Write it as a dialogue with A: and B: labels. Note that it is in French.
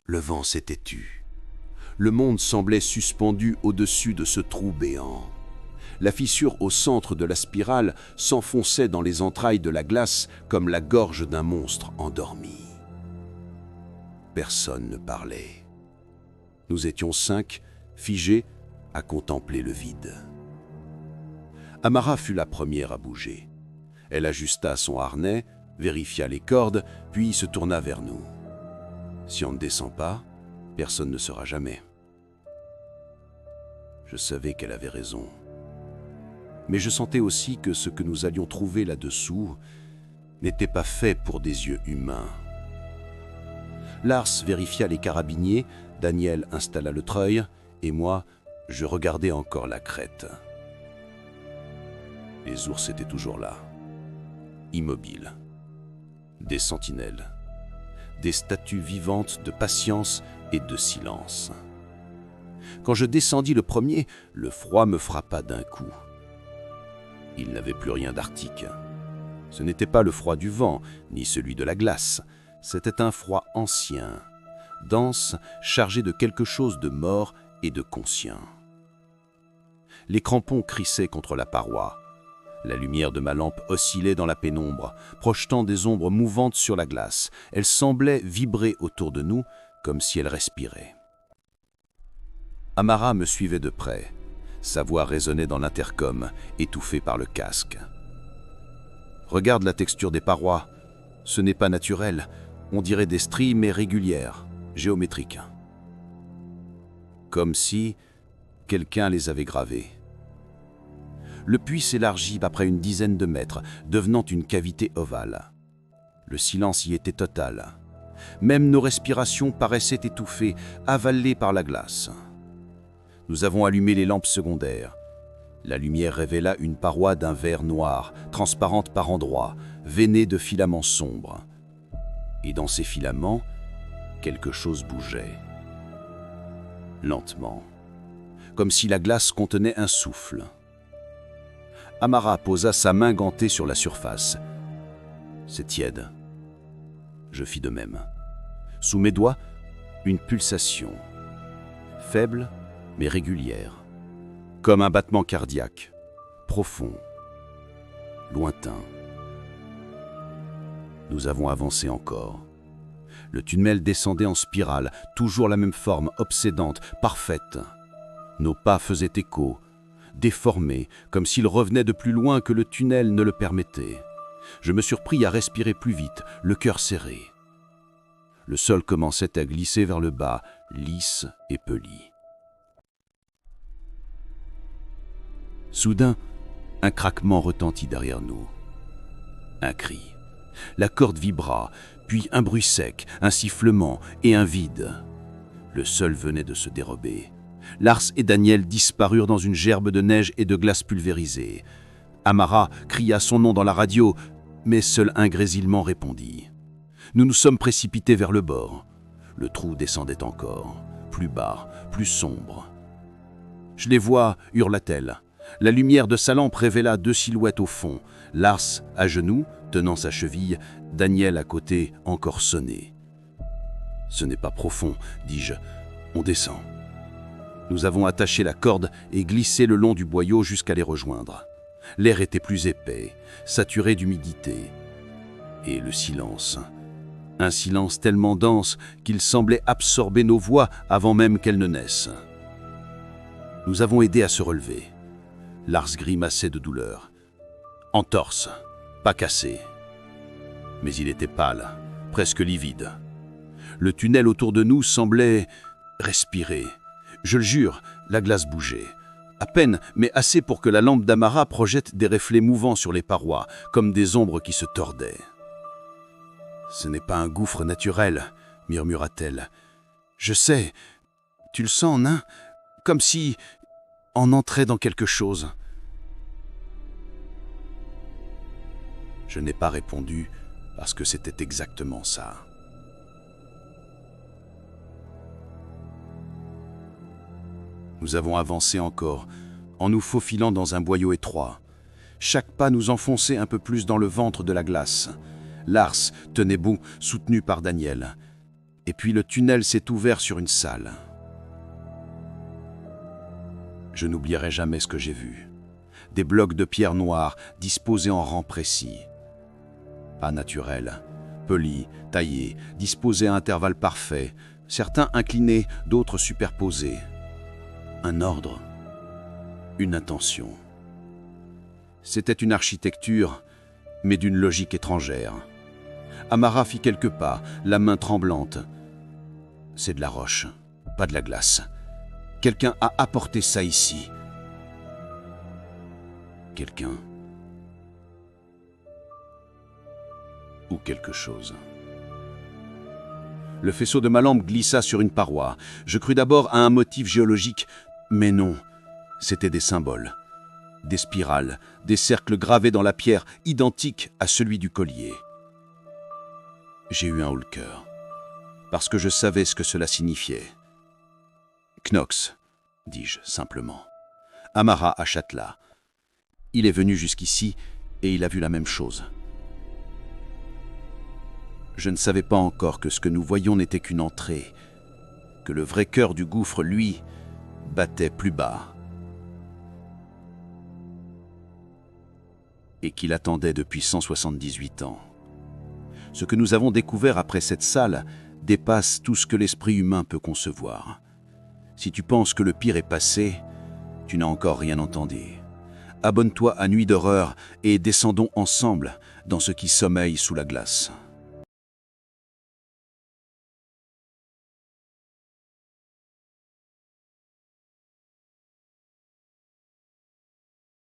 A: Le vent s'était tu. Le monde semblait suspendu au-dessus de ce trou béant. La fissure au centre de la spirale s'enfonçait dans les entrailles de la glace comme la gorge d'un monstre endormi. Personne ne parlait. Nous étions 5, figés, à contempler le vide. Amara fut la première à bouger. Elle ajusta son harnais, vérifia les cordes, puis se tourna vers nous. Si on ne descend pas, personne ne saura jamais. Je savais qu'elle avait raison. Mais je sentais aussi que ce que nous allions trouver là-dessous n'était pas fait pour des yeux humains. Lars vérifia les carabiniers, Daniel installa le treuil, et moi, je regardais encore la crête. Les ours étaient toujours là, immobiles. Des sentinelles, des statues vivantes de patience et de silence. Quand je descendis le premier, le froid me frappa d'un coup. Il n'avait plus rien d'arctique. Ce n'était pas le froid du vent, ni celui de la glace. C'était un froid ancien, dense, chargé de quelque chose de mort et de conscient. Les crampons crissaient contre la paroi. La lumière de ma lampe oscillait dans la pénombre, projetant des ombres mouvantes sur la glace. Elle semblait vibrer autour de nous, comme si elle respirait. Amara me suivait de près. Sa voix résonnait dans l'intercom, étouffée par le casque. « Regarde la texture des parois. Ce n'est pas naturel. On dirait des stries, mais régulières, géométriques. Comme si quelqu'un les avait gravées. » Le puits s'élargit après une dizaine de mètres, devenant une cavité ovale. Le silence y était total. Même nos respirations paraissaient étouffées, avalées par la glace. Nous avons allumé les lampes secondaires. La lumière révéla une paroi d'un vert noir, transparente par endroits, veinée de filaments sombres. Et dans ces filaments, quelque chose bougeait. Lentement, comme si la glace contenait un souffle. Amara posa sa main gantée sur la surface. C'est tiède. Je fis de même. Sous mes doigts, une pulsation. Faible, mais régulière. Comme un battement cardiaque. Profond. Lointain. Nous avons avancé encore. Le tunnel descendait en spirale, toujours la même forme obsédante, parfaite. Nos pas faisaient écho, déformés, comme s'ils revenaient de plus loin que le tunnel ne le permettait. Je me surpris à respirer plus vite, le cœur serré. Le sol commençait à glisser vers le bas, lisse et poli. Soudain, un craquement retentit derrière nous. Un cri. La corde vibra, puis un bruit sec, un sifflement et un vide. Le sol venait de se dérober. Lars et Daniel disparurent dans une gerbe de neige et de glace pulvérisée. Amara cria son nom dans la radio, mais seul un grésillement répondit. Nous nous sommes précipités vers le bord. Le trou descendait encore, plus bas, plus sombre. « Je les vois !» hurla-t-elle. La lumière de sa lampe révéla 2 silhouettes au fond. Lars à genoux, tenant sa cheville, Daniel à côté, encore sonné. « Ce n'est pas profond, dis-je. On descend. » Nous avons attaché la corde et glissé le long du boyau jusqu'à les rejoindre. L'air était plus épais, saturé d'humidité. Et le silence. Un silence tellement dense qu'il semblait absorber nos voix avant même qu'elles ne naissent. Nous avons aidé à se relever. Lars grimaçait de douleur. Entorse, pas cassé. Mais il était pâle, presque livide. Le tunnel autour de nous semblait respirer. Je le jure, la glace bougeait. À peine, mais assez pour que la lampe d'Amara projette des reflets mouvants sur les parois, comme des ombres qui se tordaient. « Ce n'est pas un gouffre naturel, » murmura-t-elle. « Je sais, tu le sens, nain, comme si on entrait dans quelque chose. » Je n'ai pas répondu parce que c'était exactement ça. Nous avons avancé encore, en nous faufilant dans un boyau étroit. Chaque pas nous enfonçait un peu plus dans le ventre de la glace. Lars tenait bon, soutenu par Daniel. Et puis le tunnel s'est ouvert sur une salle. Je n'oublierai jamais ce que j'ai vu. Des blocs de pierre noire disposés en rang précis. Pas naturels, polis, taillés, disposés à intervalles parfaits, certains inclinés, d'autres superposés. Un ordre, une intention. C'était une architecture, mais d'une logique étrangère. Amara fit quelques pas, la main tremblante. C'est de la roche, pas de la glace. Quelqu'un a apporté ça ici. Quelqu'un. Ou quelque chose. Le faisceau de ma lampe glissa sur une paroi. Je crus d'abord à un motif géologique, mais non, c'étaient des symboles. Des spirales, des cercles gravés dans la pierre, identiques à celui du collier. J'ai eu un haut le cœur, parce que je savais ce que cela signifiait. Knox, dis-je simplement. Amara achâtela. Il est venu jusqu'ici et il a vu la même chose. Je ne savais pas encore que ce que nous voyions n'était qu'une entrée, que le vrai cœur du gouffre, lui, battait plus bas. Et qu'il attendait depuis 178 ans. Ce que nous avons découvert après cette salle dépasse tout ce que l'esprit humain peut concevoir. Si tu penses que le pire est passé, tu n'as encore rien entendu. Abonne-toi à Nuit d'horreur et descendons ensemble dans ce qui sommeille sous la glace.